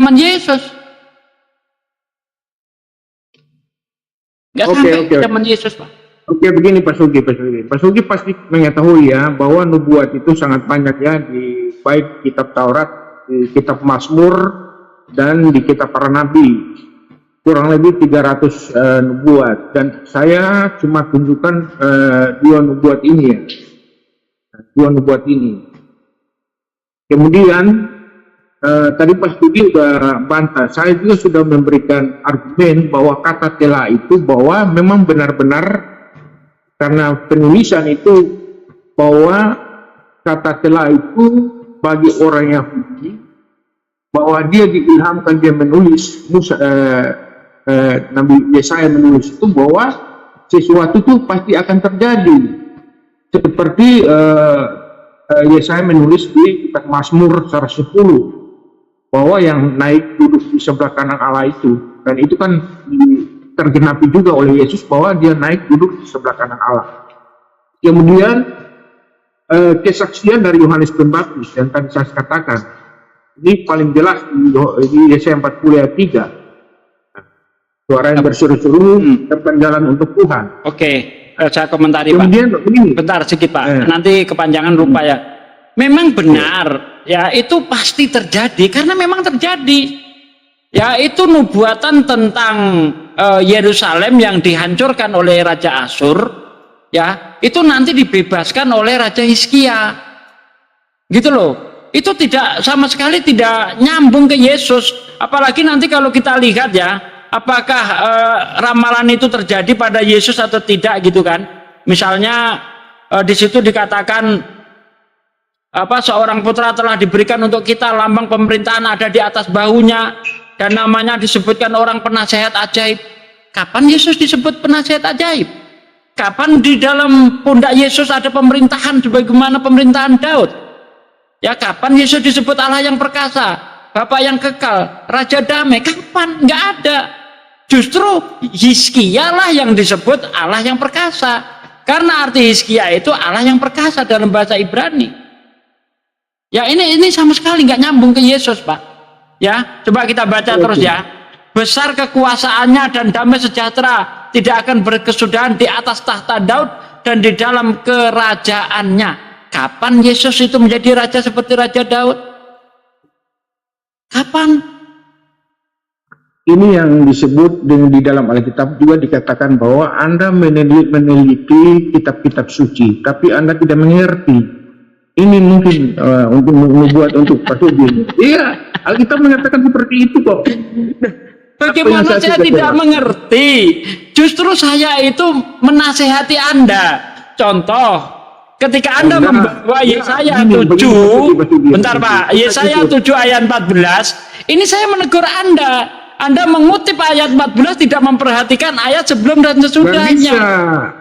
zaman Yesus. Nggak sampai zaman Yesus, Pak. Oke, begini Pak Sugi. Pak Sugi pasti mengetahui ya bahwa nubuat itu sangat banyak ya di baik kitab Taurat, di kitab Mazmur, dan di kitab para nabi. Kurang lebih 300 nubuat, dan saya cuma tunjukkan dua nubuat ini ya. Dua nubuat ini. Kemudian tadi Pak Sugi sudah bantah, saya juga sudah memberikan argumen bahwa kata telah itu bahwa memang benar-benar karena penulisan itu bahwa kata telah itu bagi orang Yahudi bahwa dia diilhamkan, dia menulis Nabi Yesaya menulis itu bahwa sesuatu itu pasti akan terjadi seperti Yesaya menulis di kitab Mazmur 110 bahwa yang naik duduk di sebelah kanan Allah itu, dan itu kan tergenapi juga oleh Yesus bahwa dia naik duduk di sebelah kanan Allah. Kemudian kesaksian dari Yohanes Pembaptis yang tadi saya katakan ini paling jelas di Yesaya 40 ayat 3, suara yang berseru-seru depan jalan untuk Tuhan. Oke, saya komentari kemudian, Pak. Begini, bentar sedikit Pak, nanti kepanjangan lupa ya. Memang benar ya, itu pasti terjadi karena memang terjadi. Ya, itu nubuatan tentang Yerusalem yang dihancurkan oleh Raja Asyur, ya, itu nanti dibebaskan oleh Raja Hizkia. Gitu loh. Itu tidak sama sekali tidak nyambung ke Yesus. Apalagi nanti kalau kita lihat ya, apakah ramalan itu terjadi pada Yesus atau tidak gitu kan. Misalnya di situ dikatakan seorang putra telah diberikan untuk kita, lambang pemerintahan ada di atas bahunya, dan namanya disebutkan orang penasehat ajaib. Kapan Yesus disebut penasehat ajaib? Kapan di dalam pundak Yesus ada pemerintahan sebagaimana pemerintahan Daud? Ya, kapan Yesus disebut Allah yang perkasa, Bapa yang kekal, Raja damai? Kapan? Nggak ada. Justru Hizkia lah yang disebut Allah yang perkasa, karena arti Hizkia itu Allah yang perkasa dalam bahasa Ibrani. Ya, ini sama sekali nggak nyambung ke Yesus, Pak. Ya, coba kita baca terus ya. Besar kekuasaannya dan damai sejahtera tidak akan berkesudahan di atas tahta Daud dan di dalam kerajaannya. Kapan Yesus itu menjadi raja seperti Raja Daud? Kapan? Ini yang disebut di dalam Alkitab juga dikatakan bahwa Anda meneliti kitab-kitab suci, tapi Anda tidak mengerti. Ini mungkin untuk membuat untuk Pak Sugi. Iya, Alkitab mengatakan seperti itu kok. Bagaimana saya tidak mengerti? Justru saya itu menasehati Anda. Contoh, ketika Anda membawa Yesaya 7, bentar Pak, Yesaya 7 ayat 14, ini saya menegur Anda. Anda mengutip ayat 14 tidak memperhatikan ayat sebelum dan sesudahnya.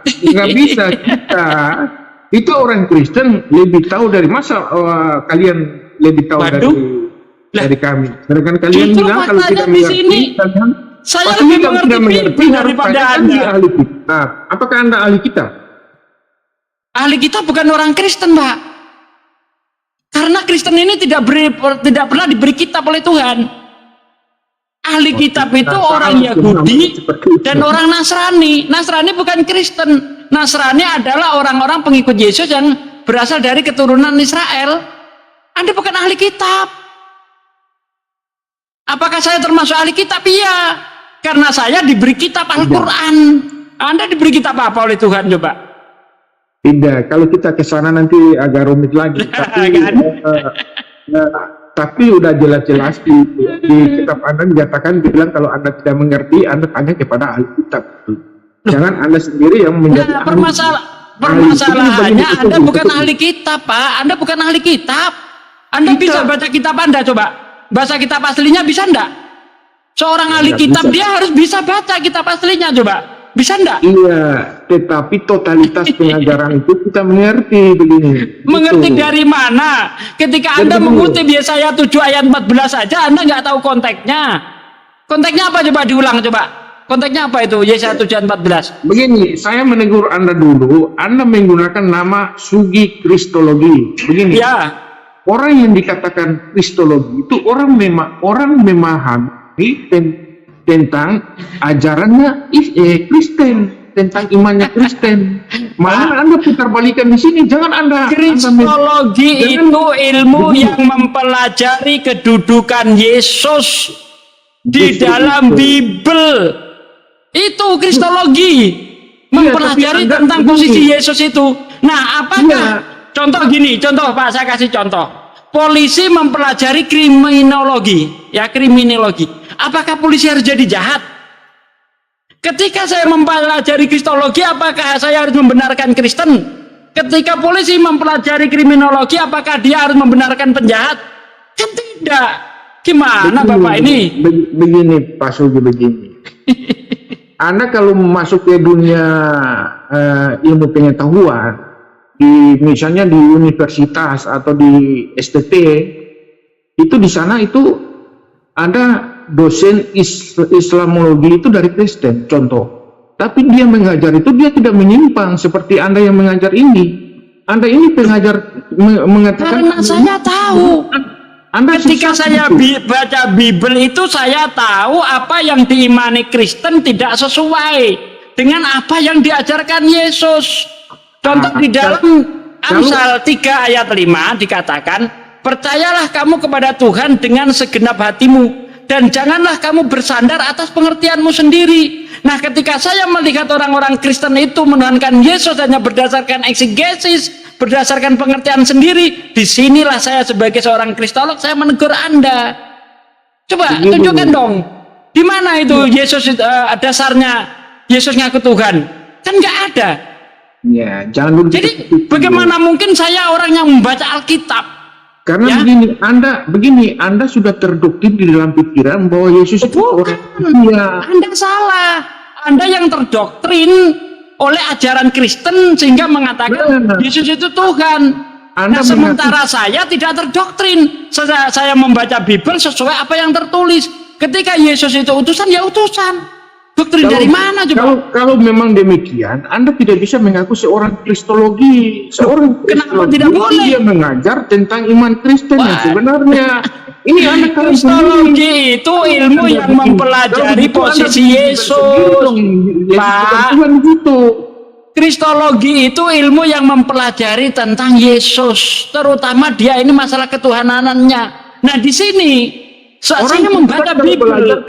Nggak bisa kita. Itu orang Kristen lebih tahu dari masa kalian lebih tahu dari kami. Sedangkan kalian bilang kalau tidak mengerti, saya lebih mengerti daripada Anda. Ahli kitab. Apakah Anda ahli kitab? Ahli kitab bukan orang Kristen, Pak. Karena Kristen ini tidak pernah diberi kitab oleh Tuhan. Ahli kitab itu orang Yahudi dan orang Nasrani. Nasrani bukan Kristen. Nasrani adalah orang-orang pengikut Yesus yang berasal dari keturunan Israel. Anda bukan ahli kitab. Apakah saya termasuk ahli kitab? Iya. Karena saya diberi kitab Al-Quran. Anda diberi kitab apa oleh Tuhan coba? Tidak. Kalau kita ke sana nanti agak rumit lagi. Tapi udah jelas-jelas di kitab Anda dinyatakan bilang kalau Anda tidak mengerti, Anda tanya kepada ahli kitab. Jangan Anda sendiri yang menjadi permasalahannya Anda bukan ahli kitab, Pak. Anda bukan ahli kitab. Anda bisa baca kitab Anda, coba. Bahasa kitab aslinya bisa enggak? Seorang ahli kitab dia harus bisa baca kitab aslinya, coba. Bisa enggak? Iya, tetapi totalitas pengajaran itu kita mengerti begini. Mengerti dari mana? Ketika Anda mengutip Yesaya 7 ayat 14 saja, Anda nggak tahu konteksnya. Konteksnya apa? Coba diulang, coba. Konteksnya apa itu Yesaya 7 ayat 14? Begini, saya menegur Anda dulu. Anda menggunakan nama Sugi Kristologi. Begini. Ya. orang yang dikatakan kristologi itu orang memahami tentang ajarannya Kristen, tentang imannya Kristen. Malah Anda putar balikan di sini, jangan Anda. Kristologi itu ilmu yang mempelajari kedudukan Yesus di dalam Bible. Itu kristologi, mempelajari tentang posisi Yesus itu. Nah, apakah contoh gini, contoh Pak, saya kasih contoh. Polisi mempelajari kriminologi, ya kriminologi. Apakah polisi harus jadi jahat? Ketika saya mempelajari kristologi, apakah saya harus membenarkan Kristen? Ketika polisi mempelajari kriminologi, apakah dia harus membenarkan penjahat? Kan tidak. Gimana Bapak ini? Begini Pak Sugi, begini. Anda kalau masuk ke dunia ilmu pengetahuan, misalnya di universitas atau di STT, itu di sana itu ada dosen Islamologi itu dari Kristen, contoh. Tapi dia mengajar itu dia tidak menyimpang seperti Anda yang mengajar ini. Anda ini pengajar mengatakan. Karena saya tahu. Ketika saya baca Bible itu saya tahu apa yang diimani Kristen tidak sesuai dengan apa yang diajarkan Yesus. Contoh di dalam Amsal 3 ayat 5 dikatakan, percayalah kamu kepada Tuhan dengan segenap hatimu dan janganlah kamu bersandar atas pengertianmu sendiri. Nah, ketika saya melihat orang-orang Kristen itu menuhankan Yesus hanya berdasarkan eksegesis, berdasarkan pengertian sendiri, disinilah saya sebagai seorang kristolog saya menegur Anda. Coba tunjukkan dong, di mana itu Yesus dasarnya Yesus ngaku Tuhan? Kan nggak ada. Ya, jangan dulu. Jadi bagaimana mungkin saya orang yang membaca Alkitab? Karena begini, Anda sudah terdoktrin di dalam pikiran bahwa Yesus itu orang. Ya. Anda salah. Anda yang terdoktrin oleh ajaran Kristen sehingga mengatakan Yesus itu Tuhan. Nah, sementara saya tidak terdoktrin. Saya membaca Bible sesuai apa yang tertulis. Ketika Yesus itu utusan, ya utusan. Doktrin dari mana coba? Kalau memang demikian, Anda tidak bisa mengaku seorang kristologi. Seorang kristologi tidak boleh? Dia mengajar tentang iman Kristen yang sebenarnya. Ini Anda kristologi itu ilmu yang mempelajari posisi Yesus. Pak, kristologi itu ilmu yang mempelajari tentang Yesus, terutama dia ini masalah ketuhanannya. Nah, di sini saya membaca Bible.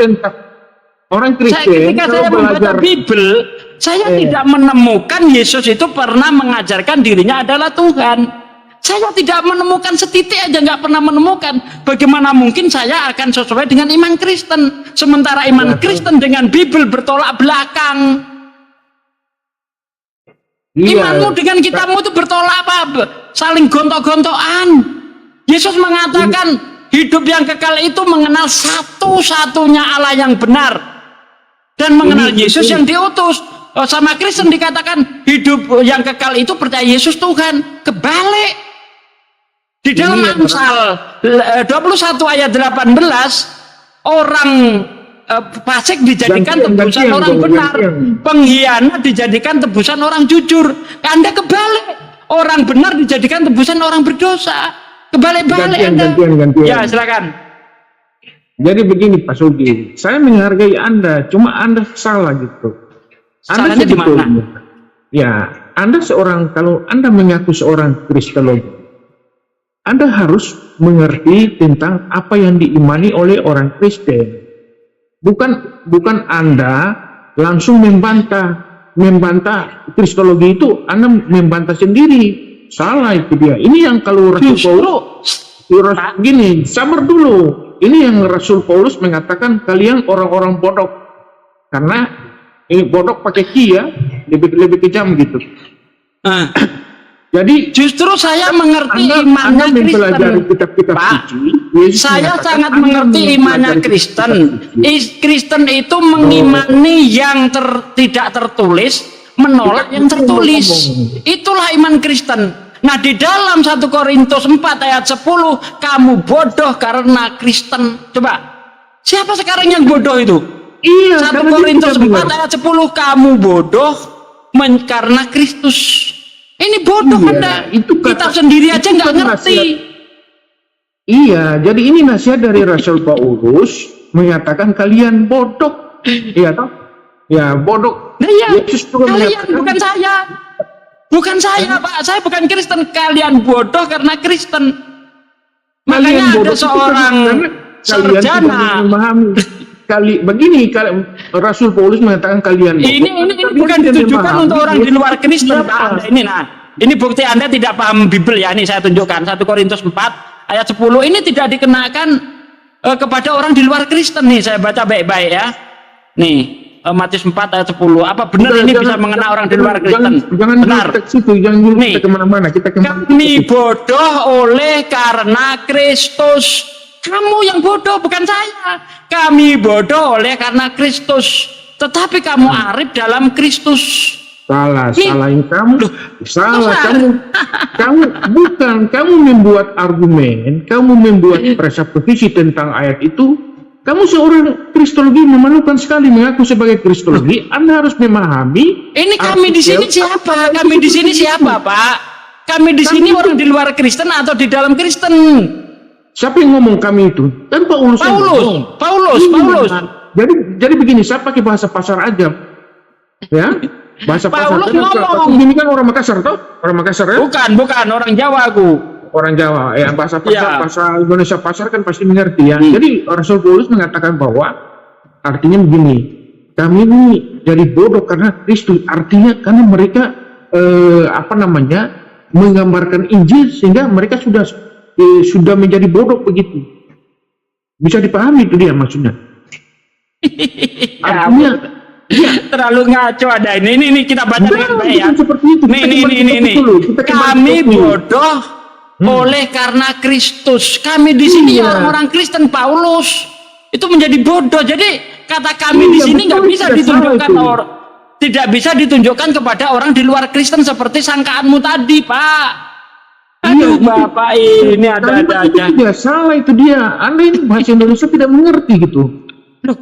Orang Kristen, ketika saya membaca Bible, saya tidak menemukan Yesus itu pernah mengajarkan dirinya adalah Tuhan. Saya tidak menemukan setitik aja, nggak pernah menemukan. Bagaimana mungkin saya akan sesuai dengan iman Kristen, sementara iman Kristen dengan Bible bertolak belakang. Imanmu dengan kitabmu itu bertolak apa? Saling gontok-gontokan. Yesus mengatakan hidup yang kekal itu mengenal satu-satunya Allah yang benar dan mengenal Yesus yang diutus. Sama Kristen dikatakan hidup yang kekal itu percaya Yesus Tuhan. Kebalik. Di dalam Amsal 21 ayat 18, orang fasik dijadikan tebusan orang benar, pengkhianat dijadikan tebusan orang jujur. Anda kebalik. Orang benar dijadikan tebusan orang berdosa. Kebalik-balik Anda. Ya, silakan. Jadi begini Pak Sugi, saya menghargai Anda, cuma Anda salah gitu. Salahnya di mana? Ya, Anda kalau Anda mengaku seorang kristologi, Anda harus mengerti tentang apa yang diimani oleh orang Kristen. Bukan Anda langsung membantah kristologi itu, Anda membantah sendiri. Salah itu dia. Ini yang kalau Rasul Paulus gini, sabar dulu. Ini yang Rasul Paulus mengatakan kalian orang-orang bodoh. Karena ini bodoh pakai ki ya, lebih kejam gitu. Jadi justru saya mengerti imannya Kristen. Pak, saya sangat mengerti imannya Kristen. Kristen itu mengimani yang tidak tertulis, menolak yang tertulis. Itulah iman Kristen. Nah, di dalam 1 Korintus 4 ayat 10, kamu bodoh karena Kristen. Coba, siapa sekarang yang bodoh itu? Iya, 1 Korintus 4 ayat 10, kamu bodoh karena Kristus. Ini bodoh Anda. Kitab sendiri aja nggak ngerti. Iya, jadi ini nasihat dari Rasul Paulus mengatakan kalian bodoh. Iya toh? Ya, bodoh. Nah iya, Yesus juga kalian mengatakan, bukan saya. Bukan saya, Pak. Saya bukan Kristen. Kalian bodoh karena Kristen. Makanya ada bodoh itu seorang karena kalian tidak sarjana. memahami. Begini, Rasul Paulus mengatakan kalian bodoh. Ini bukan tidak ditujukan memahami untuk orang di luar Kristen, siapa. Pak. Ini ini bukti Anda tidak paham Bible ya. Ini saya tunjukkan 1 Korintus 4 ayat 10. Ini tidak dikenakan kepada orang di luar Kristen nih. Saya baca baik-baik ya. Nih, Matius 4 ayat 10. Apa benar ini bisa mengena orang di luar Kristen? Jangan Benar. jangan Nih, kita kemana-mana. Kita kami bodoh oleh karena Kristus. Kamu yang bodoh, bukan saya. Kami bodoh oleh karena Kristus. Tetapi kamu arif dalam Kristus. Salahin kamu. Salah kamu bukan, kamu membuat argumen, kamu membuat presupposisi tentang ayat itu. Kamu seorang kristologi memalukan sekali mengaku sebagai kristologi. Anda harus memahami. Ini kami di sini siapa? Kami di sini siapa, Pak? Kami di sini orang di luar Kristen atau di dalam Kristen? Siapa yang ngomong kami itu? Kan Paulus. Paulus. Jadi begini, saya pakai bahasa pasar aja. Ya. Bahasa Paulus pasar. ngomong. Ini kan orang Makassar toh? Orang Makassar ya? Bukan orang Jawa aku. Orang Jawa, ya bahasa pasar, Ya. bahasa Indonesia pasar kan pasti mengerti ya. Jadi Rasul Paulus mengatakan bahwa artinya begini, kami ini jadi bodoh karena Kristus. Artinya karena mereka menggambarkan Injil sehingga mereka sudah menjadi bodoh begitu. Bisa dipahami itu dia maksudnya. Artinya terlalu ngaco ada ini kita baca dengan baik ya. Seperti itu. Nih. Kami bodoh oleh karena Kristus. Kami di sini orang-orang Kristen. Paulus itu menjadi bodoh. Jadi kata kami di sini nggak bisa ditunjukkan tidak bisa ditunjukkan kepada orang di luar Kristen seperti sangkaanmu tadi, Pak. Aduh, Bapak ini ada-ada aja. Dia salah itu dia. Anda ini bahasa Indonesia tidak mengerti gitu. Loh,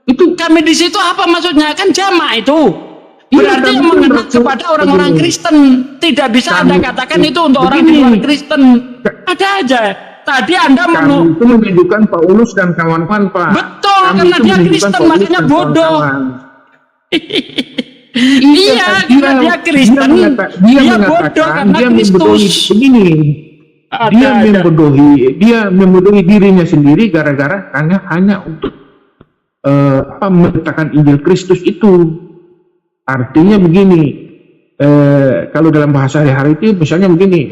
itu kami di situ apa maksudnya? Kan jamak itu. Berarti yang mengena kepada orang-orang Kristen. Tidak bisa Anda katakan itu untuk orang di luar Kristen. Ada aja. Tadi Anda itu menunjukkan Paulus dan kawan-kawan, Pak. Betul, karena dia Kristen makanya bodoh. Iya, karena dia Kristen. Dia bodoh karena Kristus. Begini. Dia membodohi dirinya sendiri gara-gara hanya untuk meletakkan Injil Kristus itu. Artinya begini, kalau dalam bahasa hari-hari itu misalnya begini,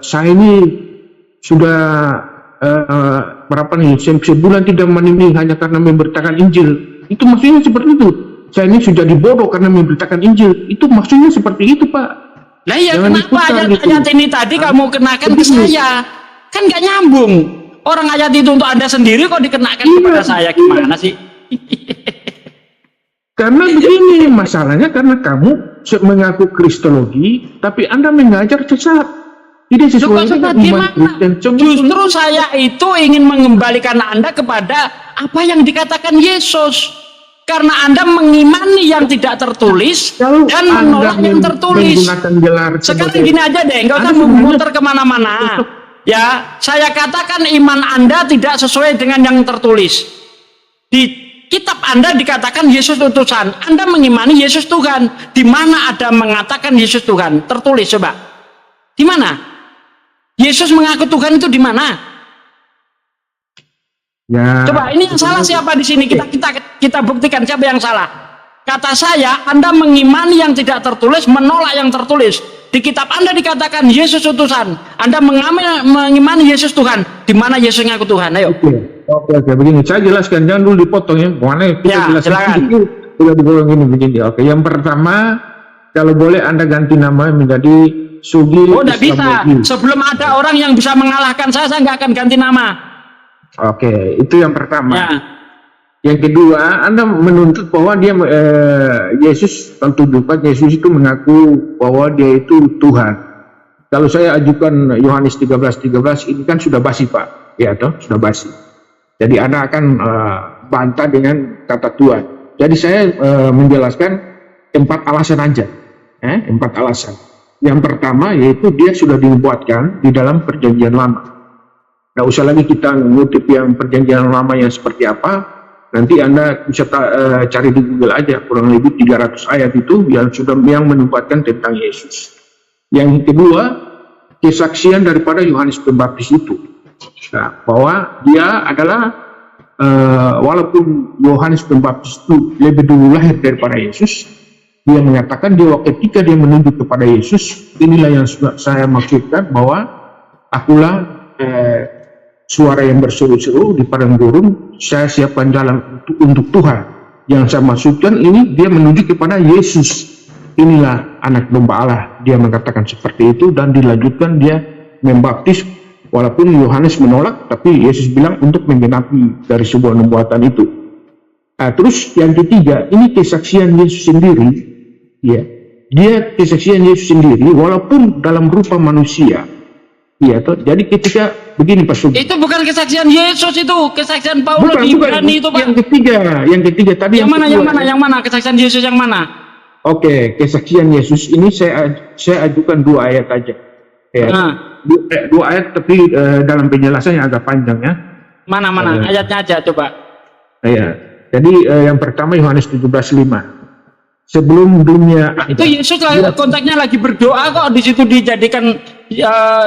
saya ini sudah berapa nih, sebulan tidak meninggi hanya karena memberitakan Injil. Itu maksudnya seperti itu. Saya ini sudah dibodoh karena memberitakan Injil. Itu maksudnya seperti itu, Pak. Nah iya, kenapa ayat ini tadi kamu kenakan ke saya? Kan nggak nyambung. Orang ayat itu untuk Anda sendiri kok dikenakan kepada saya, gimana sih? Karena begini masalahnya, karena kamu mengaku kristologi, tapi Anda mengajar sesat. Tidak sesuai dengan iman Kristen. Justru saya itu ingin mengembalikan Anda kepada apa yang dikatakan Yesus. Karena Anda mengimani yang tidak tertulis dan menolak yang tertulis. Sekarang gini aja deh, nggak usah memutar kemana-mana. Ya, saya katakan iman Anda tidak sesuai dengan yang tertulis. Di kitab Anda dikatakan Yesus utusan. Anda mengimani Yesus Tuhan. Di mana ada mengatakan Yesus Tuhan? Tertulis coba. Di mana? Yesus mengaku Tuhan itu di mana? Ya. Coba ini yang salah siapa di sini? Kita buktikan siapa yang salah. Kata saya, Anda mengimani yang tidak tertulis, menolak yang tertulis. Di kitab Anda dikatakan Yesus utusan. Anda mengimani Yesus Tuhan. Di mana Yesus mengaku Tuhan? Ayo. Oke, begini. Saya jelaskan, jangan dulu dipotong ya. Mana kita jelaskan. Silakan. Sudah dipotong begini. Oke, yang pertama, kalau boleh Anda ganti nama menjadi Sugi. Oh, tidak bisa. Sebelum ada orang yang bisa mengalahkan saya nggak akan ganti nama. Oke, itu yang pertama. Ya. Yang kedua, Anda menuntut bahwa dia Yesus, tentu juga Yesus itu mengaku bahwa dia itu Tuhan. Kalau saya ajukan Yohanes 13:13 ini kan sudah basi, Pak. Ya toh, sudah basi. Jadi Anda akan bantah dengan kata Tuhan. Jadi saya menjelaskan 4 alasan aja. 4 alasan. Yang pertama yaitu dia sudah dibuatkan di dalam perjanjian lama. Nggak usah lagi kita mengutip yang perjanjian lama yang seperti apa. Nanti Anda bisa cari di Google aja, kurang lebih 300 ayat itu yang sudah yang menubuatkan tentang Yesus. Yang kedua, kesaksian daripada Yohanes Pembaptis itu, nah, bahwa dia adalah walaupun Yohanes Pembaptis itu lebih dulu lahir daripada Yesus, dia menyatakan ketika dia menunjuk kepada Yesus, inilah yang saya maksudkan, bahwa akulah suara yang berseru-seru di padang gurun, saya siapkan jalan untuk Tuhan. Yang saya maksudkan ini dia menunjuk kepada Yesus. Inilah anak domba Allah, dia mengatakan seperti itu, dan dilanjutkan dia membaptis walaupun Yohanes menolak, tapi Yesus bilang untuk menggenapi dari sebuah nubuatan itu. Nah, terus yang ketiga, ini kesaksian Yesus sendiri, ya, dia kesaksian Yesus sendiri walaupun dalam rupa manusia, ya. Jadi ketika begini Pak Sugi, itu bukan kesaksian Yesus, itu kesaksian Paulus di Ibrani itu, Pak. Yang ketiga tadi yang mana kesaksian Yesus yang mana? Oke, kesaksian Yesus ini saya ajukan 2 ayat aja. Ya. Dua ayat, tapi dalam penjelasannya agak panjang ya. Mana ayatnya aja coba. Ya. Jadi yang pertama Yohanes 17:5. Sebelum dunia itu Yesus konteksnya lagi berdoa kok, di situ dijadikan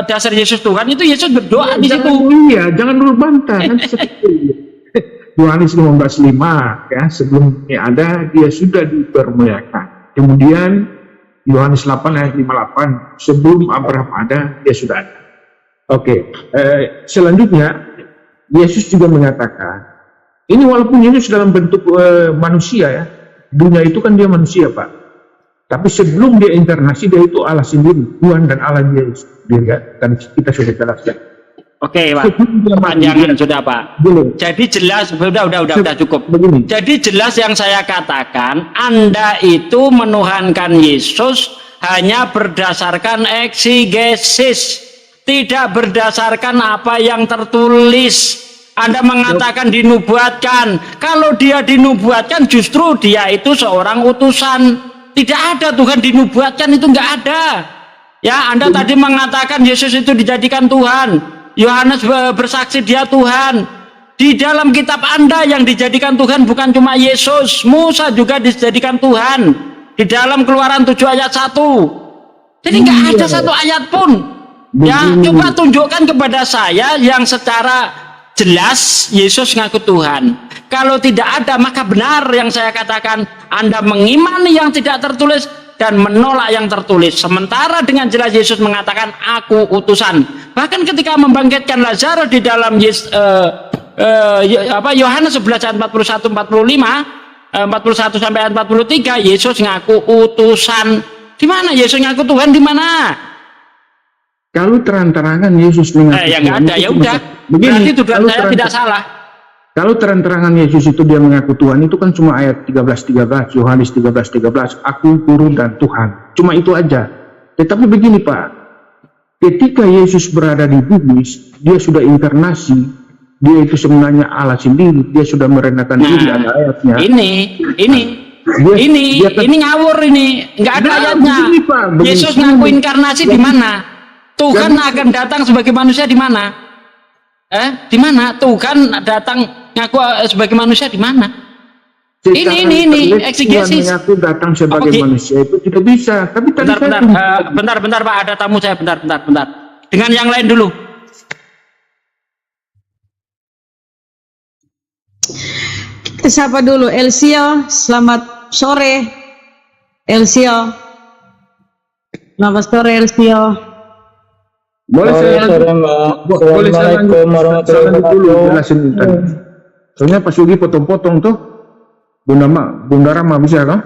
dasar Yesus Tuhan, itu Yesus berdoa di situ. Iya, jangan dulu bantah. Yohanes 15:5 ya, sebelum ini ada dia sudah dipermuliakan. Kemudian Yohanes 8 ayat 58, sebelum Abraham ada, dia sudah ada. Oke, selanjutnya Yesus juga mengatakan, ini walaupun Yesus dalam bentuk manusia ya, dunia itu kan dia manusia Pak. Tapi sebelum dia inkarnasi, dia itu Allah sendiri, Tuhan dan Allah dia sendiri ya. Dan kita sudah jelaskan. Oke Pak, panjangan sudah Pak. Belum. Jadi jelas, udah cukup. Begini. Jadi jelas yang saya katakan, Anda itu menuhankan Yesus hanya berdasarkan eksegesis, tidak berdasarkan apa yang tertulis. Anda mengatakan dinubuatkan, kalau dia dinubuatkan justru dia itu seorang utusan. Tidak ada Tuhan dinubuatkan, itu enggak ada. Ya, Anda tadi mengatakan Yesus itu dijadikan Tuhan. Yohanes bersaksi dia Tuhan. Di dalam kitab Anda yang dijadikan Tuhan bukan cuma Yesus, Musa juga dijadikan Tuhan. Di dalam Keluaran 7 ayat 1. Jadi nggak ada satu ayat pun. Ya, coba tunjukkan kepada saya yang secara jelas Yesus ngaku Tuhan. Kalau tidak ada, maka benar yang saya katakan, Anda mengimani yang tidak tertulis dan menolak yang tertulis. Sementara dengan jelas Yesus mengatakan, aku utusan. Bahkan ketika membangkitkan Lazarus di dalam Yohanes 11 ayat 41 sampai ayat 43, Yesus ngaku utusan. Di mana Yesus ngaku Tuhan, di mana? Kalau terang-terangan Yesus mengaku yang nggak ada, ya udah. Berarti tuduhan saya tidak salah. Kalau terang-terangan Yesus itu dia mengaku Tuhan, itu kan cuma ayat 13, Yohanes 13, aku guru dan Tuhan. Cuma itu aja. Tetapi begini Pak, ketika Yesus berada di bumi, dia sudah inkarnasi, dia itu sebenarnya Allah sendiri, dia sudah merendahkan diri, ada ayatnya. Ini ngawur ini, nggak ada ayatnya. Begini, Pak, Yesus ngaku inkarnasi di mana? Tuhan akan datang sebagai manusia di mana? Di mana Tuhan datang ngaku sebagai manusia di mana? Ini eksegesis. Mengaku datang sebagai manusia itu tidak bisa. Tapi bentar Pak, ada tamu saya, bentar. Dengan yang lain dulu. Kita sapa dulu Elsio, selamat sore Elsio. Selamat sore Elsio. Boleh saya Assalamualaikum warahmatullahi wabarakatuh. Jelasin tadi. Soalnya Pak Sugi potong-potong tuh. Bunda Rama bisa kan?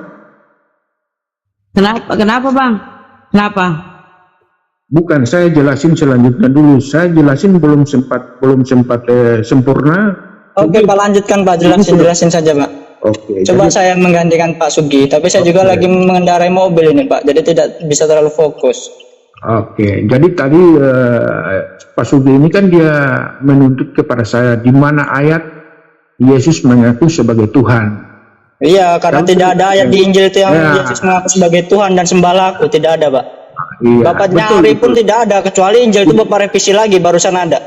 Kenapa Bang? Kenapa? Bukan, saya jelasin selanjutnya dulu. Saya jelasin belum sempat sempurna. Oke Pak, lanjutkan Pak, jelasin saja Pak. Oke. Coba saya menggantikan Pak Sugi, tapi saya juga lagi mengendarai mobil ini Pak, jadi tidak bisa terlalu fokus. Oke, jadi tadi Pak Sugi ini kan dia menuntut kepada saya di mana ayat Yesus mengaku sebagai Tuhan. Iya, karena tidak ada ayat di Injil itu yang Yesus mengaku sebagai Tuhan dan sembahku, tidak ada Pak. Iya, Bapak nyari pun tidak ada, kecuali Injil itu Bapak revisi lagi, barusan ada.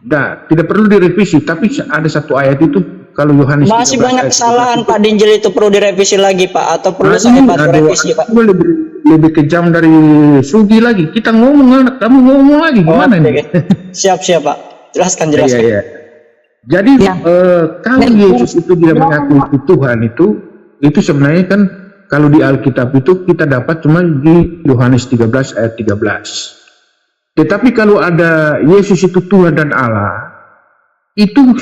tidak perlu direvisi, tapi ada satu ayat itu kalau Yohanes Masih 13 banyak ayat kesalahan 13. Pak di Injil itu, perlu direvisi lagi Pak, atau perlu saya Ini bantu ada revisi Pak? itu lebih kejam dari Sugi lagi. Kita ngomong anak, kamu ngomong lagi gimana Oke, nih? oke. Siap Pak, jelaskan. Iya, iya. Jadi Ya. kalau Yesus itu dia mengaku itu Tuhan itu sebenarnya kan kalau di Alkitab itu kita dapat cuma di Yohanes 13 ayat 13. Tetapi kalau ada Yesus itu Tuhan dan Allah, itu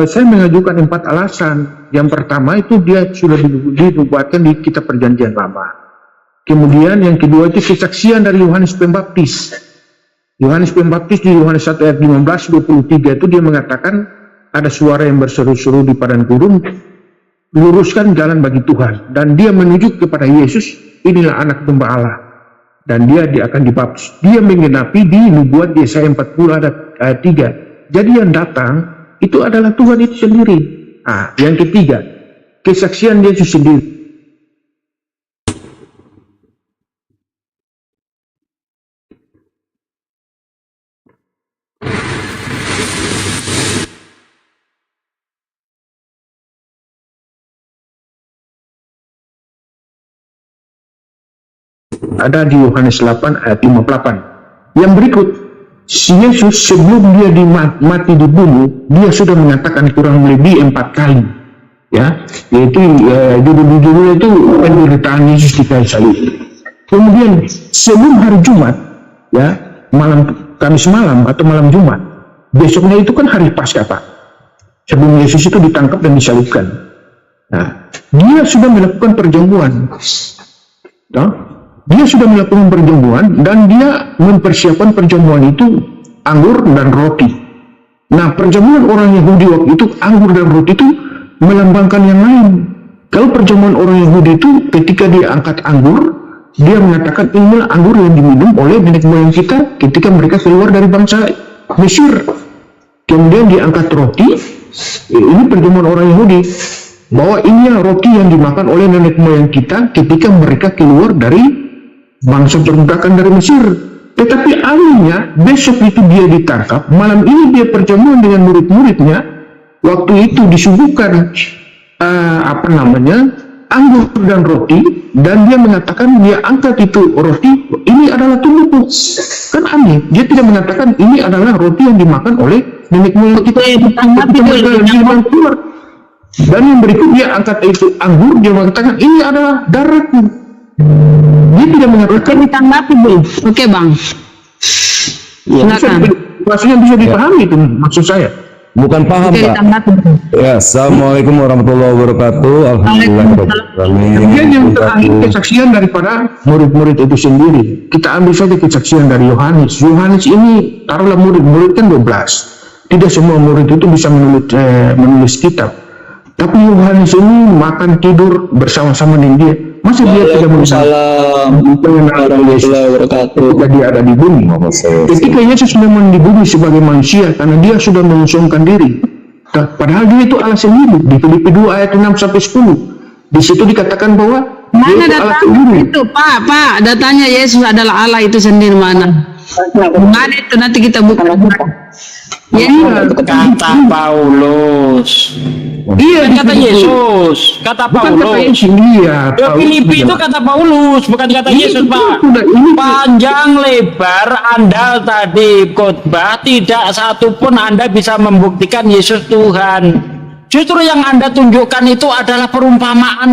saya mengajukan 4 alasan. Yang pertama itu dia sudah dinubuatkan di kitab Perjanjian Lama. Kemudian yang kedua itu kesaksian dari Yohanes Pembaptis. Yohanes Pembaptis di Yohanes 1 ayat 15-23 itu dia mengatakan ada suara yang berseru-seru di padang gurun, luruskan jalan bagi Tuhan. Dan dia menunjuk kepada Yesus, inilah anak domba Allah. Dan dia akan dibaptis. Dia menggenapi di nubuat Yesaya 40 ayat 3. Jadi yang datang itu adalah Tuhan itu sendiri. Nah, yang ketiga, kesaksian Yesus sendiri. Ada di Yohanes 8 ayat 58. Yang berikut, si Yesus sebelum dia mati dibunuh, dia sudah mengatakan kurang lebih 4 kali, ya, yaitu judul-judulnya itu penderitaan Yesus di kayu salib. Kemudian sebelum hari Jumat, ya, Kamis malam atau malam Jumat, besoknya itu kan hari Paskah Pak. Sebelum Yesus itu ditangkap dan disalibkan. Nah, dia sudah melakukan perjamuan. Nah, dia sudah melakukan perjamuan dan dia mempersiapkan perjamuan itu anggur dan roti. Nah, perjamuan orang Yahudi waktu itu anggur dan roti itu melambangkan yang lain. Kalau perjamuan orang Yahudi itu ketika dia angkat anggur, dia mengatakan inilah anggur yang diminum oleh nenek moyang kita ketika mereka keluar dari bangsa Mesir. Kemudian dia angkat roti, ini perjamuan orang Yahudi, bahwa inilah roti yang dimakan oleh nenek moyang kita ketika mereka keluar dari bangsa perbudakan dari Mesir. Tetapi anehnya besok itu dia ditangkap, malam ini dia perjamuan dengan murid-muridnya. Waktu itu disuguhkan anggur dan roti, dan dia mengatakan dia angkat itu roti, ini adalah tubuhku. Kan aneh, dia tidak mengatakan ini adalah roti yang dimakan oleh nenek moyang kita yang keluar. Dan yang berikut dia angkat itu anggur, dia mengatakan ini adalah darahku. Dia tidak mengatakan Ditanggapi belum? Oke Bang. Silakan. maksudnya bisa dipahami itu maksud saya. Bukan paham Oke, Pak. ditanggapi. Ya, Assalamualaikum warahmatullahi wabarakatuh. Alhamdulillah. Kemudian yang terakhir kesaksian daripada murid-murid itu sendiri. Kita ambil saja kesaksian dari Yohanes. Yohanes ini taruhlah murid kan 12. Tidak semua murid itu bisa menulis kitab. Tapi Yohanes ini makan tidur bersama-sama dengan dia. Masa dia tidak mengenal Yesus ketika dia ada di bumi? Ketika Yesus memang di bumi sebagai manusia karena dia sudah mengusungkan diri. Padahal dia itu Allah sendiri. Di Filipi 2 ayat 6-10. Di situ dikatakan bahwa dia Mana itu Allah datanya sendiri. itu Pak, datanya Yesus adalah Allah itu sendiri mana? Mana itu nanti kita buka. Iya, kata Paulus. Iya, Bukan kata di Filipi. Yesus, kata Bukan kata Paulus. Yesus, iya. Di Filipi itu kata Paulus, bukan kata Yesus, Pak. Panjang lebar Anda tadi khotbah, tidak satupun Anda bisa membuktikan Yesus Tuhan. Justru yang Anda tunjukkan itu adalah perumpamaan.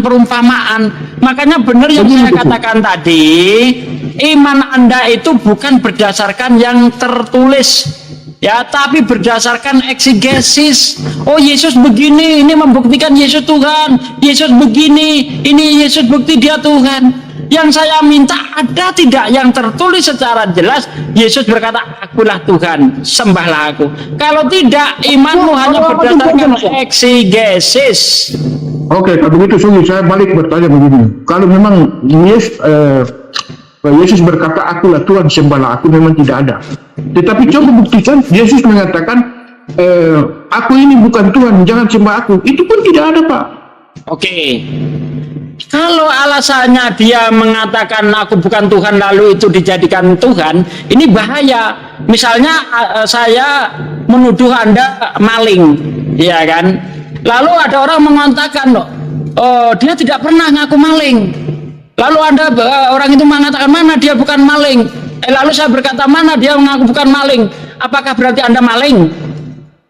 Makanya benar yang saya katakan tadi, iman Anda itu bukan berdasarkan yang tertulis, ya, tapi berdasarkan eksegesis. Oh, Yesus begini, ini membuktikan Yesus Tuhan. Yesus begini, ini Yesus bukti dia Tuhan. Yang saya minta ada tidak yang tertulis secara jelas Yesus berkata akulah Tuhan, sembahlah aku. Kalau tidak, imanmu hanya berdasarkan eksegesis. Oke, kalau begitu sungguh saya balik bertanya begini. Kalau memang Yesus berkata akulah Tuhan, sembahlah aku, memang tidak ada. Tetapi coba buktikan Yesus mengatakan aku ini bukan Tuhan, jangan sembah aku. Itu pun tidak ada Pak. Oke. Kalau alasannya dia mengatakan aku bukan Tuhan lalu itu dijadikan Tuhan, ini bahaya. Misalnya saya menuduh Anda maling, ya kan? Lalu ada orang mengatakan, oh dia tidak pernah ngaku maling. Lalu orang itu mengatakan mana dia bukan maling. Lalu saya berkata mana dia mengaku bukan maling. Apakah berarti Anda maling?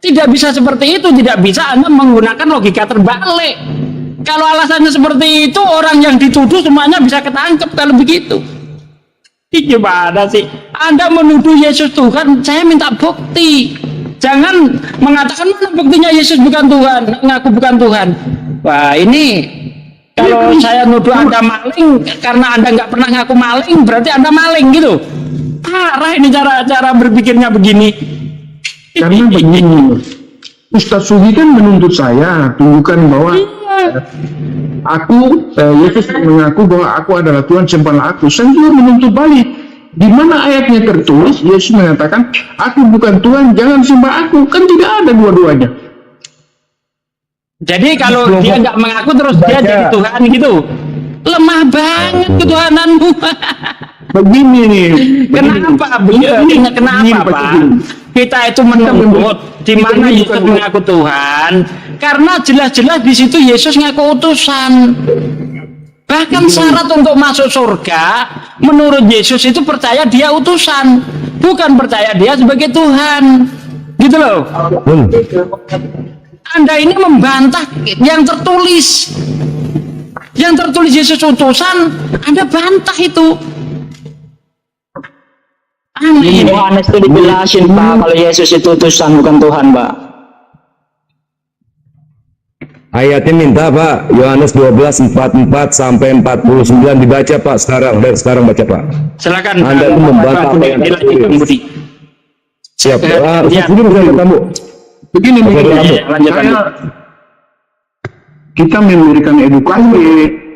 Tidak bisa seperti itu, tidak bisa. Anda menggunakan logika terbalik. Kalau alasannya seperti itu, orang yang dituduh semuanya bisa ketangkep kalau begitu. Gimana sih? Anda menuduh Yesus Tuhan, saya minta bukti. Jangan mengatakan mana buktinya Yesus bukan Tuhan, ngaku bukan Tuhan. Wah ini, kalau saya nuduh Anda maling, karena Anda nggak pernah ngaku maling, berarti Anda maling gitu. Parah ini cara berpikirnya begini. Karena begini, Ustaz Sugi kan menuntut saya, tunjukkan bahwa Yesus mengaku bahwa aku adalah Tuhan, sembahlah aku. Saya juga menuntut balik. Di mana ayatnya tertulis Yesus mengatakan aku bukan Tuhan, jangan sembah aku? Kan tidak ada dua-duanya. Jadi kalau dia nggak mengaku terus dia jadi Tuhan gitu, lemah banget ketuhananmu. Begini nih. Kenapa? Kenapa Pak? Kita itu menuntut di mana Yesus mengaku Tuhan, karena jelas-jelas di situ Yesus ngaku utusan. Bahkan syarat untuk masuk surga menurut Yesus itu percaya dia utusan, bukan percaya dia sebagai Tuhan. Gitu loh. Anda ini membantah yang tertulis. Yang tertulis Yesus utusan, Anda bantah itu. Di Yohanes itu dijelasin Pak, kalau Yesus itu utusan bukan Tuhan Pak. Ayatnya minta Pak, Yohanes 12:44 sampai 49 dibaca Pak sekarang, dari sekarang baca Pak. Silakan. Anda itu membantah apa yang tertulis. Siap. Budi bisa kamu. Begini, kita memberikan edukasi.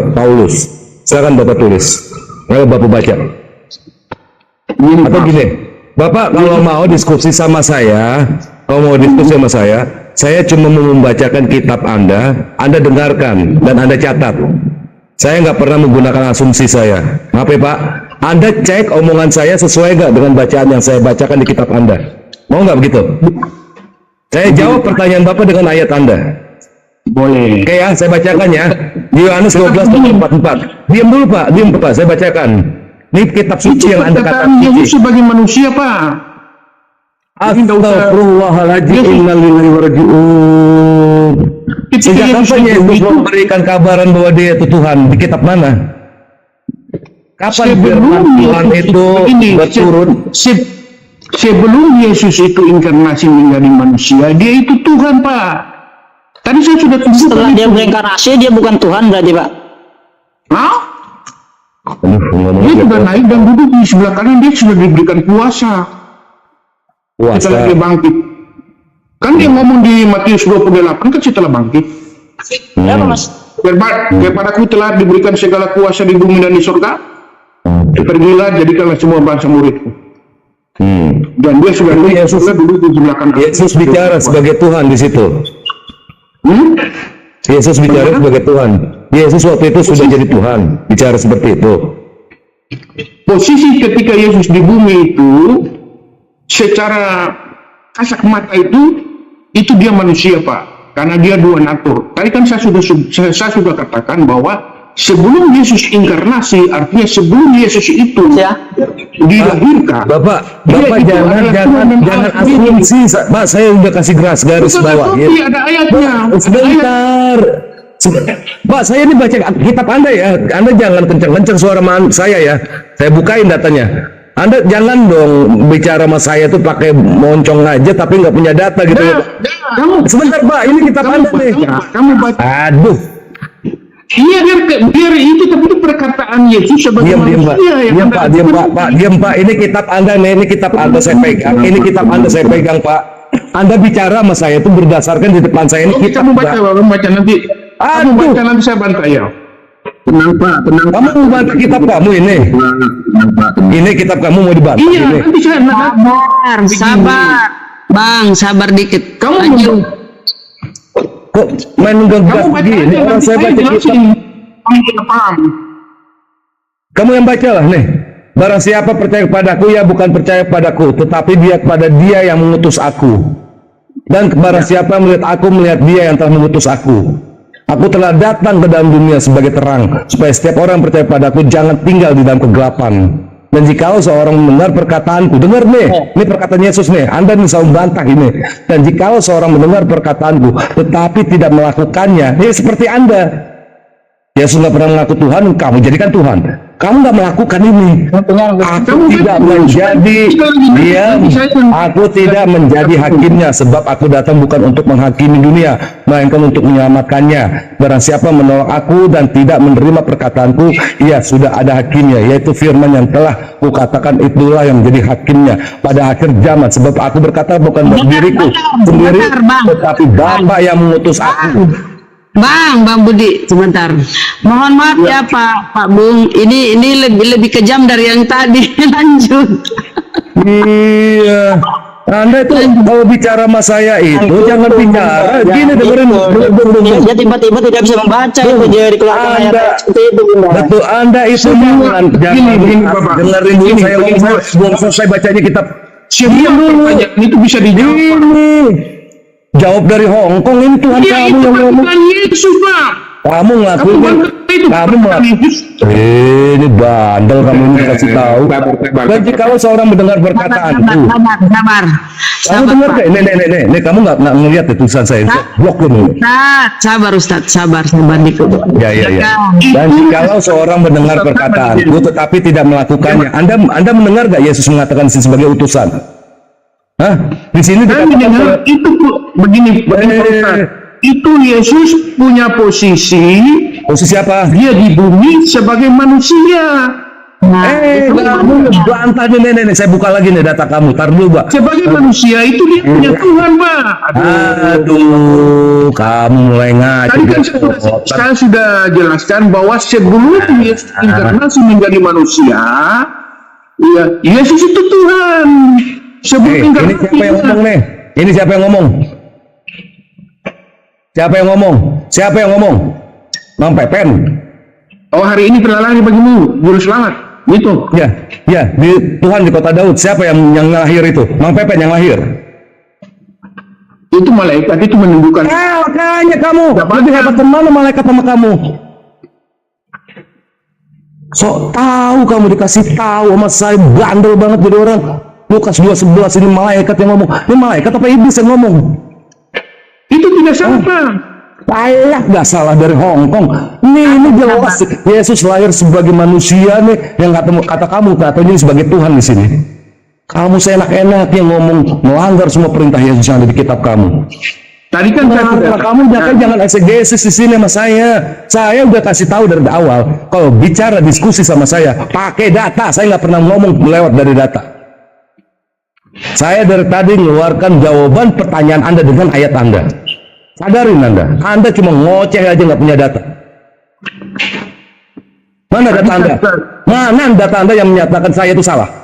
Paulus, silakan Bapak tulis. Ayo Bapak baca. Atau gini, Bapak kalau mau diskusi sama saya, saya cuma mau membacakan kitab Anda dengarkan dan Anda catat. Saya nggak pernah menggunakan asumsi saya. Maaf ya Pak, Anda cek omongan saya sesuai nggak dengan bacaan yang saya bacakan di kitab Anda. Mau nggak begitu? Saya jawab pertanyaan Bapak dengan ayat Anda. Boleh. Oke ya, saya bacakan ya. Yohanes 12:44. Diam dulu Pak, diam Pak, saya bacakan. Ini kitab suci yang Anda katakan Yesus sebagai manusia Pak. Astagfirullahaladzim, innalillahi wa raji'un. Sejak kapan Yesus memberikan kabaran bahwa dia itu Tuhan? Di kitab mana? Kapan firman Tuhan itu berturun? Sebelum Yesus itu inkarnasi menjadi manusia, dia itu Tuhan Pak. Tadi saya sudah tunjukkan. Setelah dia berinkarnasi dia bukan Tuhan berarti Pak. Hah? Dia sudah naik dan duduk di sebelah kanan, dia sudah diberikan kuasa. Setelah dia bangkit. Kan dia ngomong di Matius 28 kan setelah bangkit. Ya Mas. Kepadaku telah diberikan segala kuasa di bumi dan di surga. Pergilah jadikanlah semua bangsa muridku. Dan dia sudah duduk di sebelah kanan. Yesus bicara sebagai Tuhan di situ. Yesus bicara sebagai Tuhan. Yesus waktu itu sudah jadi Tuhan, bicara seperti itu. Posisi ketika Yesus di bumi itu, secara kasat mata itu dia manusia Pak, karena dia dua natur. Tadi kan saya sudah katakan bahwa sebelum Yesus inkarnasi, artinya sebelum Yesus itu dilahirkan. Bapak jangan asumsi, Pak. Saya udah kasih garis bawah. Ya. Ada ayatnya. Sebentar. Pak, saya ini baca kitab Anda ya. Anda jangan kencang-kencang suara saya ya. Saya bukain datanya. Anda jangan dong bicara sama saya tuh pakai moncong aja tapi nggak punya data gitu. Sebentar Pak, ini kitab Anda nih. Kamu baca. Aduh. Iya biar itu, tapi itu perkataan Yesus sebagai manusia. Diam Pak. Ini kitab Anda nih, ini kitab Anda saya pegang. Ini kitab Anda saya pegang Pak. Anda bicara sama saya itu berdasarkan di depan saya ini kitab. Kamu baca nanti. Kamu baca nanti saya bantai ya. Tenang Pak, tenang. Kamu mau bantah kitab kamu ini? Tenang Pak. Ini kitab kamu mau dibantah Iya, ini? nanti saya Sabar. Bang, sabar dikit. Kamu Lanjut. Kok main nunggang kamu baca begini? aja, Orang nanti saya baca kitab. jelasin. Kamu tidak paham. Kamu yang bacalah nih. Barang siapa percaya kepadaku, ya bukan percaya kepadaku, tetapi dia kepada dia yang mengutus aku. Dan barang siapa melihat aku, melihat dia yang telah mengutus aku. Aku telah datang ke dalam dunia sebagai terang, supaya setiap orang yang percaya padaku jangan tinggal di dalam kegelapan. Dan jikalau seorang mendengar perkataanku, dengar nih, ini perkataan Yesus nih, Anda nih selalu bantah ini. Dan jikalau seorang mendengar perkataanku, tetapi tidak melakukannya, ini seperti Anda. Yesus nggak pernah mengaku Tuhan, kamu jadikan Tuhan. Kamu nggak melakukan ini. Aku tidak menjadi diam. Aku tidak menjadi hakimnya, sebab aku datang bukan untuk menghakimi dunia, melainkan untuk menyelamatkannya. Barang siapa menolak aku dan tidak menerima perkataanku, ia sudah ada hakimnya, yaitu firman yang telah kukatakan, itulah yang menjadi hakimnya pada akhir zaman. Sebab aku berkata bukan buat diriku sendiri, tetapi Bapa yang mengutus aku. Bang Budi, sebentar. Mohon maaf ya Pak Bung. Ini lebih kejam dari yang tadi. Lanjut. Iya. Anda itu kalau bicara sama saya itu jangan bicara gini, dengerin. Dia tiba-tiba tidak bisa membaca itu, jadi keluarkan ayat seperti itu, Bunda. Betul, Anda itu jangan Bapak. dengerin dulu saya ngomong, belum selesai bacanya kitab. Siapa pertanyaan itu bisa dijawab? Ini jawab dari Hong Kong, ini Tuhan Iya, kamu itu yang kan ngomong. Tuhan Yesus Pak. Kamu ngelakuin, kamu Yesus. ini bandel kamu ini kasih tahu. Dan jikalau seorang mendengar perkataanku, Sabar. kamu dengar gak? Nih, kamu nggak ngeliat ya tulisan saya, blok lu. Ustaz, sabar dikit. Ya. Dan jikalau seorang mendengar perkataanku tetapi tidak melakukannya, Anda mendengar gak Yesus mengatakan di sini sebagai utusan? Hah? Di sini Saya mendengar itu begini, Pak Ustaz. Itu Yesus punya posisi apa? dia di bumi sebagai manusia. Kamu bantah nih, saya buka lagi nih data kamu, tar dulu, Pak. Sebagai manusia itu dia punya Tuhan, Pak. Aduh, kamu mulai ngaco. Tadi kan saya sudah jelaskan bahwa sebelum Yesus inkarnasi menjadi manusia, ya Yesus itu Tuhan. Sebelum Ini siapa yang ngomong nih? Ini siapa yang ngomong? Siapa yang ngomong? Mang Pepen. Oh, hari ini telah lahir bagimu juru selamat. Gitu. Ya, di Tuhan di kota Daud. Siapa yang lahir itu? Mang Pepen yang lahir. Itu malaikat itu menunjukkan. Makanya kamu lebih hebat mana malaikat sama kamu? Sok tahu kamu, dikasih tahu sama saya, bandel banget jadi orang. Lukas 2:11 ini malaikat yang ngomong. Ini malaikat apa iblis yang ngomong? Itu tidak salah. Saya nggak salah dari Hong Kong. Ini jelas Yesus lahir sebagai manusia nih, yang kata kamu katanya sebagai Tuhan di sini. Kamu seenak-enak yang ngomong melanggar semua perintah Yesus yang ada di kitab kamu. Tadi kan Kamu jangan exegesis di sini sama saya. Saya udah kasih tahu dari awal. Kalau bicara diskusi sama saya, pakai data. Saya nggak pernah ngomong lewat dari data. Saya dari tadi mengeluarkan jawaban pertanyaan Anda dengan ayat Anda. Sadarin Anda cuma ngoceh aja, nggak punya data. Mana data Anda? Mana data Anda yang menyatakan saya itu salah?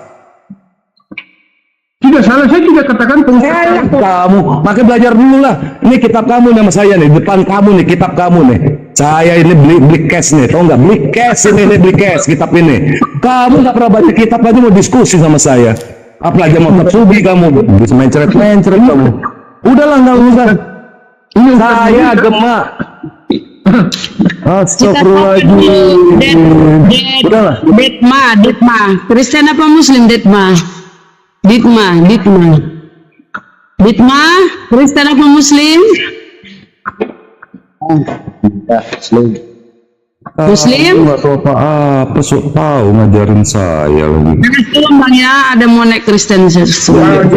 tidak salah, saya tidak katakan pengusaha. Kamu, makanya belajar dulu lah. Ini kitab kamu nama saya nih, depan kamu nih, kitab kamu nih. Saya ini beli cash nih, tau nggak? Beli cash ini beli cash kitab ini. Kamu nggak pernah baca kitab aja mau diskusi sama saya. Apalagi mau sugi kamu, bisa mencret kamu. Udahlah, nggak usah. Ini saya gemak. Astagfirullahaladzim. Udahlah. Detma. Kristen apa Muslim Detma? Ditma. Kristen apa Muslim? Muslim? Nggak tahu apa-apa, sok tahu ngajarin saya lagi. Tolong Bang ya, ada mau naik Kristen sesuai.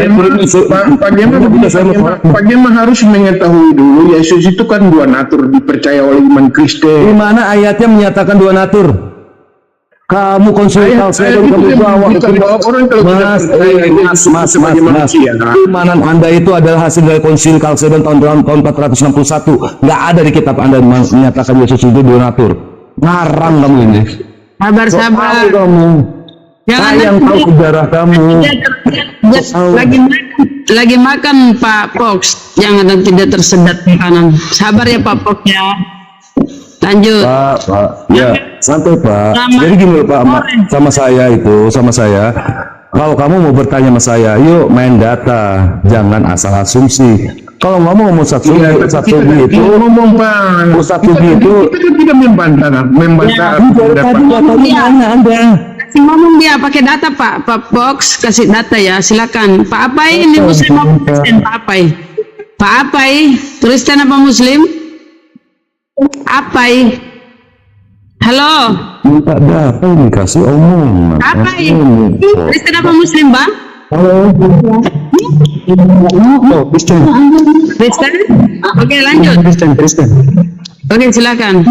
Pak Gemma harus mengetahui dulu, Yesus itu kan dua natur, dipercaya oleh iman Di Kristen. mana ayatnya menyatakan dua natur? Kamu konsultasi saya dan kamu bawa Mas, keimanan Anda itu adalah hasil dari konsil Kalsedon tahun 461. Nggak ada di kitab Anda menyatakan Yesus itu dua natur. Ngarang kamu ini. Sabar. Tahu kamu. Jangan Saya yang nanti- tahu sejarah kamu. Lagi makan Pak Fox, jangan nanti tidak tersedat makanan. Sabar ya Pak Fox ya. Lanjut. Pak, ya santai Pak. Sama- Jadi gini loh Pak, sama saya. Kalau kamu mau bertanya sama saya, yuk main data, jangan asal asumsi. Kalau ngomong Ustaz Sugi itu, ngomong Pak. Ustaz Sugi itu, Kita kan tidak membantah tadi datanya mana Anda? Kasih ngomong dia pakai data Pak Fox kasih data ya silakan. Pak Apai ini Muslim apa Kristen Pak Apai? Pak Apai Kristen apa Muslim? Apai. Halo. Minta data ini kasih omong. Apai. Kristen apa Muslim Bang? Halo. Oh, Kristen. Kristen? Oke lanjut. Kristen. Oke silakan.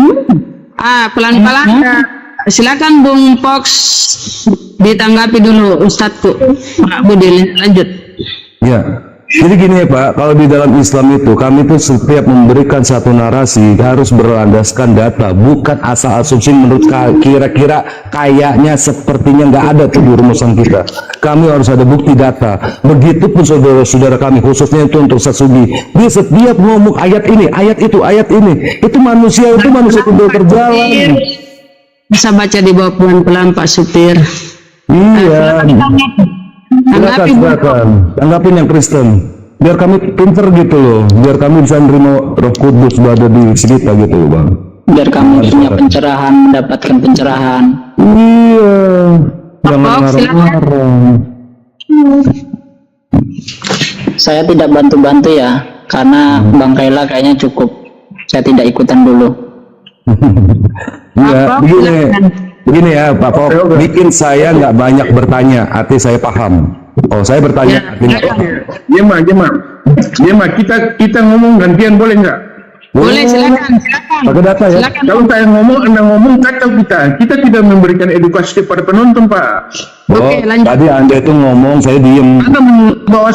Pelan-pelan. Silakan Bung Fox ditanggapi dulu Ustadzku. Pak Budi lanjut. Ya. Jadi gini ya Pak, kalau di dalam Islam itu kami tuh setiap memberikan satu narasi harus berlandaskan data, bukan asal asumsi menurut kira-kira kayaknya sepertinya nggak ada tuh di rumusan kita. Kami harus ada bukti data. Begitupun saudara-saudara kami, khususnya itu untuk Ustaz Sugi. Dia setiap ngomong ayat ini, ayat ini, itu manusia sudah berjalan. Bisa baca di bawah pelan-pelan Pak Supir. Iya. Silakan. Tanggapin yang Kristen. Biar kami pinter gitu loh. Biar kami bisa menerima Roh Kudus berada di kita gitu loh Bang. Biar kamu punya pencerahan, mendapatkan pencerahan. Iya. Jangan ngarang-ngarang. Saya tidak bantu-bantu ya, karena Bang Kaila kayaknya cukup. Saya tidak ikutan dulu. Iya, begini ya Pak Pok, bikin saya nggak banyak bertanya, arti saya paham. Oh, saya bertanya, artinya Jemaah, kita ngomong gantian boleh nggak? Boleh silakan. pakai data ya. Silakan. Kalau saya ngomong, Anda ngomong, kacau kita tidak memberikan edukasi kepada penonton Pak. Oke, lanjut. Tadi Anda itu ngomong, saya diem. Anda bahwa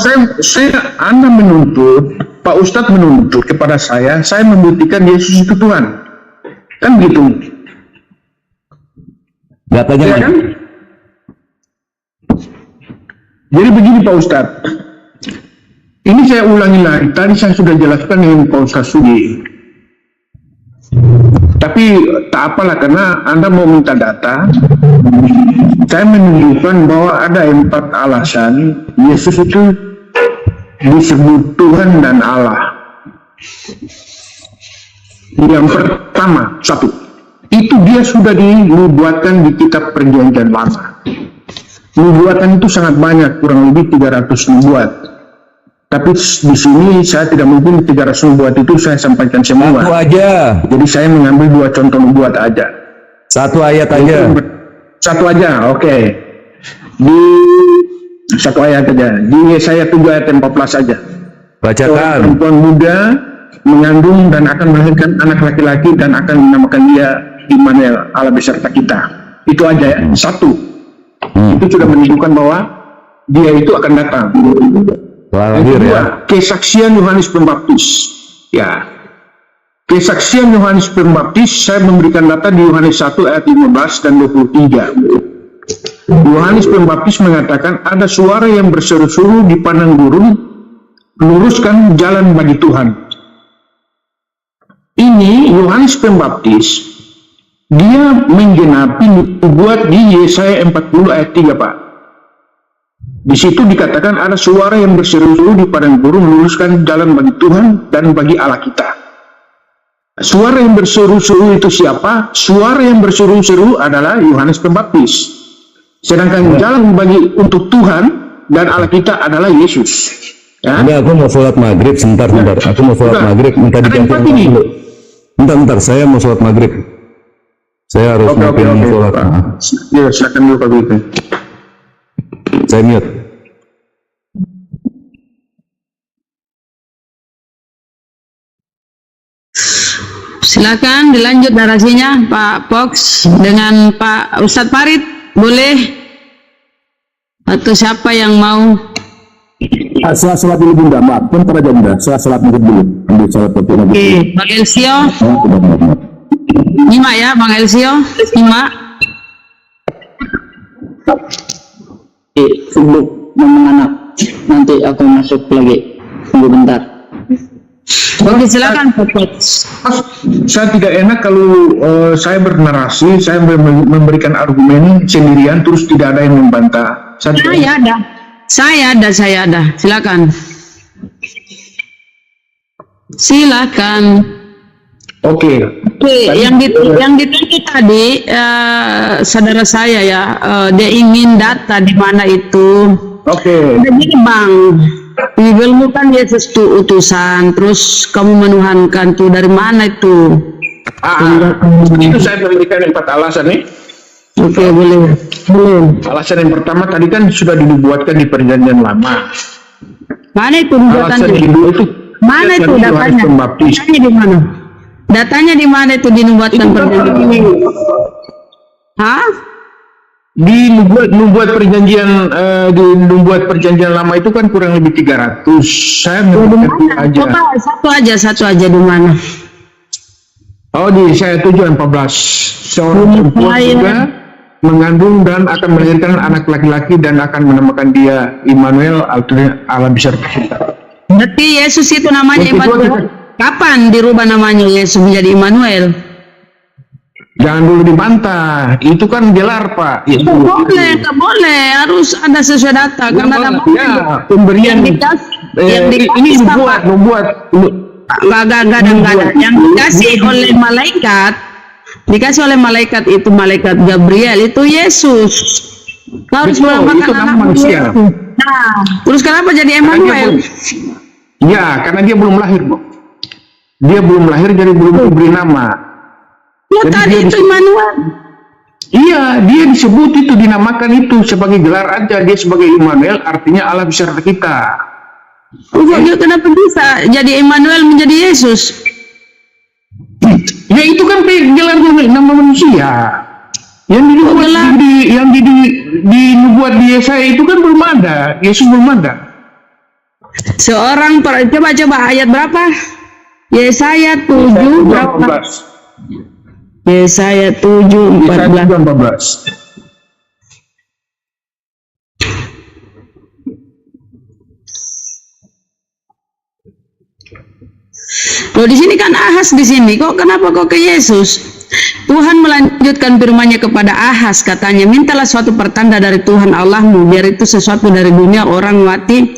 Anda menuntut, Pak Ustadz menuntut kepada saya membuktikan Yesus itu Tuhan. Kan gitu. Datanya Ya mana? kan? Jadi begini Pak Ustadz. Ini saya ulangi lagi. Tadi saya sudah jelaskan dengan Pak Ustadz Sugi. Tapi tak apalah karena Anda mau minta data. Saya menunjukkan bahwa ada 4 alasan Yesus itu disebut Tuhan dan Allah. Yang pertama, 1. Itu dia sudah dinubuatkan di kitab Perjanjian Lama. Nubuatan itu sangat banyak, kurang lebih 300 nubuat. Tapi di sini saya tidak mungkin 300 nubuat itu saya sampaikan semua. Satu aja. Jadi saya mengambil 2 contoh nubuat aja. Satu ayat aja. Satu aja, oke. Di satu ayat aja. Di Yesaya 7 ayat 14 aja. Bacakan. Perempuan muda mengandung dan akan melahirkan anak laki-laki dan akan dinamakan dia Immanuel, Allah beserta kita. Itu aja ya. 1. Itu sudah menunjukkan bahwa dia itu akan datang. Lahir ya. Kesaksian Yohanes Pembaptis. Ya. Kesaksian Yohanes Pembaptis, saya memberikan data di Yohanes 1 ayat 15 dan 23. Yohanes Pembaptis mengatakan ada suara yang berseru-seru di padang gurun, luruskan jalan bagi Tuhan. Ini Yohanes Pembaptis, dia menggenapi nubuat di Yesaya 40 ayat 3 Pak. Di situ dikatakan ada suara yang berseru-seru di padang gurun, luruskan jalan bagi Tuhan dan bagi Allah kita. Suara yang berseru-seru itu siapa? Suara yang berseru-seru adalah Yohanes Pembaptis. Sedangkan jalan bagi untuk Tuhan dan Allah kita adalah Yesus. Ya? Enggak, aku mau sholat maghrib, sebentar. Aku mau sholat maghrib, minta diganti dulu. Bentar, saya mau sholat maghrib. Saya harus Oke. sholat. Ya, silakan dulu Pak Budi. Saya mute. Silakan dilanjut narasinya Pak Fox dengan Pak Ustadz Farid. Boleh? Atau siapa yang mau? Saya sholat dulu Bunda, maaf. Bentar aja Bunda, saya sholat maghrib dulu. Ambil sholat maghrib. Oke, Pak Elsio. Nyimak ya Bang Elsio, nyimak. Sibuk ngomong anak. Nanti aku masuk lagi. Tunggu bentar. Oke, silakan Pak Box. Mas, saya tidak enak kalau saya bernarasi, saya memberikan argumen sendirian terus tidak ada yang membantah. Saya tidak Saya ada. Silakan. Silakan. Oke. Oke, yang dituntut tadi saudara saya ya, dia ingin data di mana itu. Oke. Jadi Bang, di Bible kan Yesus tuh utusan, terus kamu menuhankan tuh dari mana itu? Itu saya berikan 4 alasan nih. Oke, boleh. Alasan yang pertama tadi kan sudah dibuatkan di Perjanjian Lama. Mana itu Alasan buatannya? kedua itu Mana itu Yohanes datanya? Pembaptis. Datanya di mana? Datanya di mana itu dinubuatkan Itu kan perjanjian? Hah? di membuat perjanjian lama itu kan kurang lebih 300. Saya Di memberikan mana? aja. Coba satu aja di mana? Oh, di saya 7:14. Seorang perempuan juga mengandung dan akan melahirkan anak laki-laki dan akan menamakan dia Immanuel, artinya Allah besar kita. Berarti Yesus itu namanya Yang kedua, Immanuel. Kapan dirubah namanya Yesus menjadi Immanuel? Jangan dulu dibantah, itu kan gelar Pak. Itu Nggak boleh, harus ada sesuai data. Karena ada pemberian ini membuat Gak. Yang dikasih oleh malaikat itu malaikat Gabriel itu Yesus. Kau harus melambangkan itu nama anak manusia. Nah, terus kenapa jadi Emmanuel? Ya, karena dia belum lahir, Bu. Dia belum lahir jadi belum diberi nama. Lo Jadi tadi dia itu Immanuel. Iya, dia disebut itu, dinamakan itu sebagai gelar aja. Dia sebagai Immanuel, artinya Allah besar kita. Dia kenapa bisa jadi Immanuel menjadi Yesus? Ya itu kan gelar nama manusia. Yang dinubuat di Yesaya itu kan belum ada. Yesus belum ada. Coba ayat berapa? Yesaya 7 berapa? Yesaya 7:14. Loh di sini kan Ahas di sini. Kenapa kok ke Yesus? Tuhan melanjutkan firman-Nya kepada Ahas, katanya, mintalah suatu pertanda dari Tuhan Allahmu, biar itu sesuatu dari dunia orang mati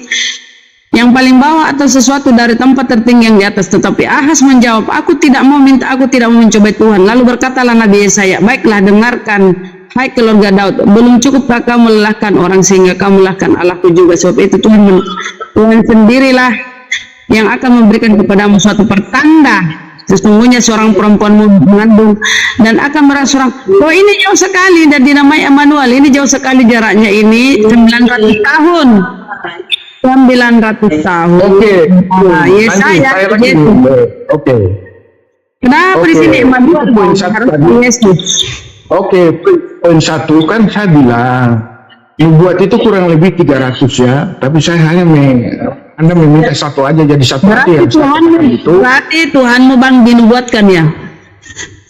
yang paling bawah atau sesuatu dari tempat tertinggi yang di atas. Tetapi Ahas menjawab, aku tidak mau mencobai Tuhan. Lalu berkatalah Nabi Yesaya, baiklah dengarkan, hai keluarga Daud, belum cukupkah kamu melelahkan orang sehingga kamu melelahkan Allahku juga? Sebab itu Tuhan sendirilah yang akan memberikan kepadamu suatu pertanda. Sesungguhnya seorang perempuan mengandung dan akan merasa ini jauh sekali dan dinamai Emmanuel. Ini jauh sekali jaraknya, ini 900 tahun. 900 tahun. Oke. Yesaya. Oke. Kenapa di sini Emmanuel harus Yesus? Oke, poin 1 kan saya bilang dibuat itu kurang lebih 300 ya, tapi saya hanya Anda meminta satu aja jadi satu. Berarti Tuhanmu Bang dinubuatkan ya?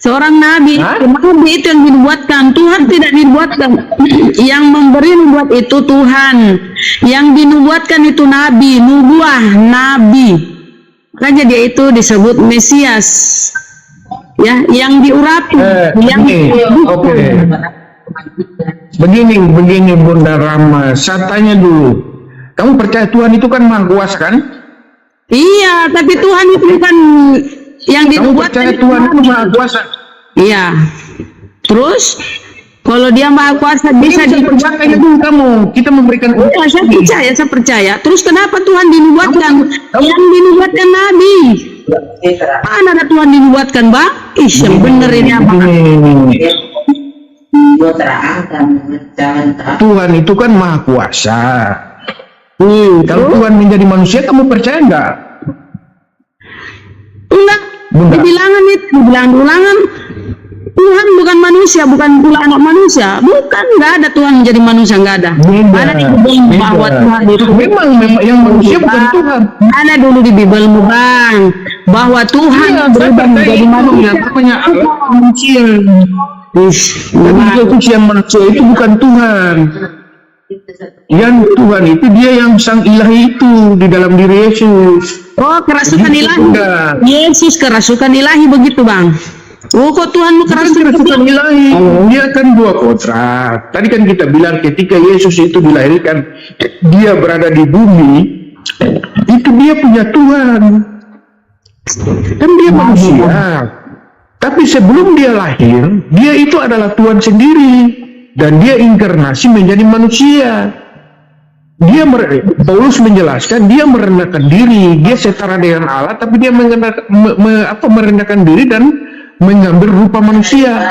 Seorang nabi itu yang dinubuatkan. Tuhan tidak dinubuatkan. Yang memberi nubuat itu Tuhan. Yang dinubuatkan itu nabi, nabi. Makanya dia itu disebut Mesias. Ya, yang diurapi, Begini Bunda Rama, saya tanya dulu. Kamu percaya Tuhan itu kan Maha Kuasa kan? Iya, tapi Tuhan itu bukan yang dinubuatkan. Kamu percaya Tuhan itu Maha Kuasa? Iya. Terus kalau dia Maha Kuasa bisa dipercaya dulu kamu. Kita memberikan. Saya percaya. Terus kenapa Tuhan dinubuatkan? Yang dinubuatkan Nabi. Mana ada Tuhan dinubuatkan, Bang? Yang benar ini apa? Tuhan itu kan Maha Kuasa. Kalau Tuhan menjadi manusia, kamu percaya enggak? Enggak. Dibilangan Tuhan bukan manusia. manusia, bukan pula anak manusia. Bukan, nggak ada Tuhan menjadi manusia, nggak ada. Ada di Bibelmu bahwa Tuhan itu Memang yang manusia bukan Tuhan. ada dulu di Bibelmu, Bang, bahwa Tuhan berubah menjadi manusia. Yang namanya Allah manusia. Dan kesucian manusia itu bukan Tuhan. Yang Tuhan itu dia yang sang ilahi itu di dalam diri Yesus. Oh, kerasukan Begitu, ilahi. enggak. Yesus kerasukan ilahi begitu, Bang. Oh, kok Tuhanmu kerasukan Kerasukan ilahi. Dia kan dua kodrat. Tadi kan kita bilang ketika Yesus itu dilahirkan, dia berada di bumi, itu dia punya Tuhan. Kan dia manusia. Tapi sebelum dia lahir, dia itu adalah Tuhan sendiri. Dan dia inkarnasi menjadi manusia. Paulus menjelaskan dia merendahkan diri, dia setara dengan Allah, tapi dia merendahkan diri dan mengambil rupa manusia.